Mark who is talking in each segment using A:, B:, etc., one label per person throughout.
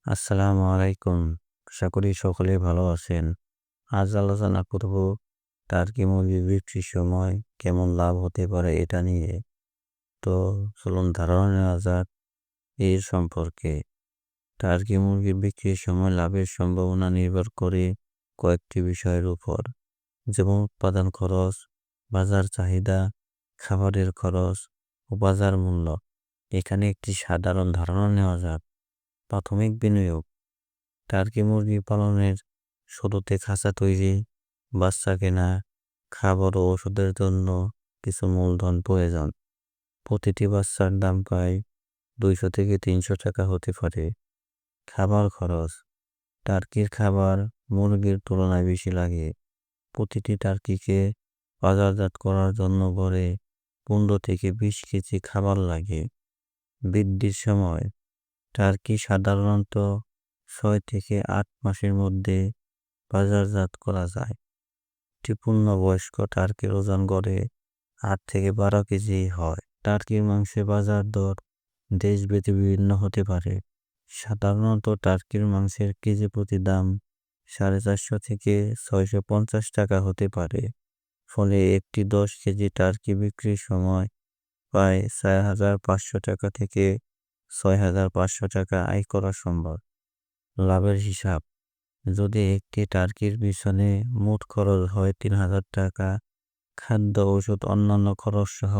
A: আসসালামু আলাইকুম। আশা করি সকলেই ভালো আছেন। আজ আলোচনা করব টার্কি মুরগি বিক্রির সময় কেমন লাভ হতে পারে এটা নিয়ে। তো চলুন ধারণা নেওয়া যাক এর সম্পর্কে। টার্কি মুরগি বিক্রির সময় লাভের সম্ভাবনা নির্ভর করে কয়েকটি বিষয়ের উপর, যেমন উৎপাদন খরচ, বাজার চাহিদা, খাবারের খরচ ও বাজার মূল্য। এখানে একটি সাধারণ ধারণা নেওয়া যাক। প্রাথমিক বিনিয়োগ। টার্কি মুরগি পালনের শুরুতে খাঁচা তৈরি, বাচ্চা কেনা, খাবার ও ওষুধের জন্য কিছু মূলধন প্রয়োজন। প্রতিটি বাচ্চার দাম প্রায় 200 থেকে 300 টাকা হতে পারে। খাবার খরচ। টার্কির খাবার মুরগির তুলনায় বেশি লাগে। প্রতিটি টার্কিকে বাজারজাত করার জন্য গড়ে 15 থেকে 20 কেজি খাবার লাগে। বৃদ্ধির সময়। টার্কি সাধারণত 6 থেকে 8 মাসের মধ্যে বাজারজাত করা যায়। একটি পূর্ণবয়স্ক টার্কির ওজন গড়ে 8 থেকে 12 কেজি হয়। টার্কির মাংসের বাজার দর দেশভেদে বিভিন্ন হতে পারে। সাধারণত টার্কির মাংসের কেজি প্রতি দাম 450 থেকে 650 টাকা হতে পারে। ফলে একটি 10 কেজি টার্কি বিক্রির সময় প্রায় 4500 টাকা থেকে 6500 টাকা আয় করা সম্ভব। লাভের হিসাব। যদি একটি টার্কির পিছনে মোট খরচ হয় 3000 টাকা, খাদ্য, ওষুধ, অন্যান্য খরচ সহ,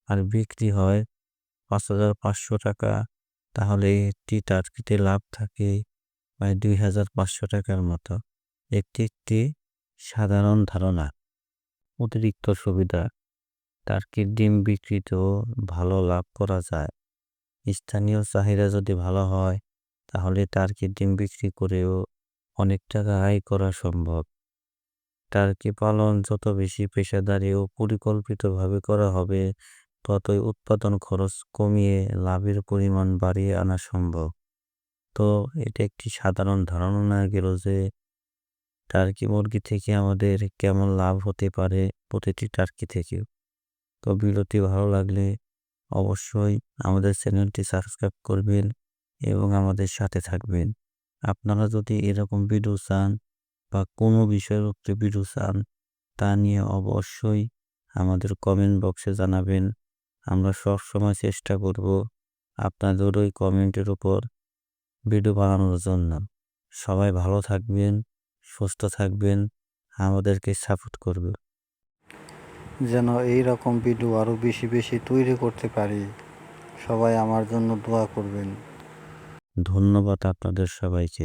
A: আর বিক্রি হয় 5500 টাকা, তাহলে একটি টার্কিতে লাভ থাকে প্রায় 2500 টাকার মতো। একটি সাধারণ ধারণা। অতিরিক্ত সুবিধা। টার্কির ডিম বিক্রিতেও ভালো লাভ করা যায়। স্থানীয় চাহিদা যদি ভালো হয়, তাহলে টার্কির ডিম বিক্রি করেও অনেক টাকা আয় করা সম্ভব। টার্কি পালন যত বেশি পেশাদারি ও পরিকল্পিতভাবে করা হবে, ততই উৎপাদন খরচ কমিয়ে লাভের পরিমাণ বাড়িয়ে আনা সম্ভব। তো এটা একটি সাধারণ ধারণা নেওয়া গেল যে টার্কি মুরগি থেকে আমাদের কেমন লাভ হতে পারে প্রতিটি টার্কি থেকে। তো ভিডিওটি ভালো লাগলে অবশ্যই আমাদের চ্যানেলটি সাবস্ক্রাইব করবেন এবং আমাদের সাথে থাকবেন। আপনারা যদি এরকম ভিডিও চান বা কোনো বিষয়ের উপরে ভিডিও চান, তা নিয়ে অবশ্যই আমাদের কমেন্ট বক্সে জানাবেন। আমরা সবসময় চেষ্টা করব আপনাদের ওই কমেন্টের উপর ভিডিও বানানোর জন্য। সবাই ভালো থাকবেন, সুস্থ থাকবেন, আমাদেরকে সাপোর্ট করবেন।
B: যেন এই রকম ভিডিও আরও বেশি বেশি তৈরি করতে পারি। সবাই আমার জন্য দোয়া করবেন।
A: ধন্যবাদ আপনাদের সবাইকে।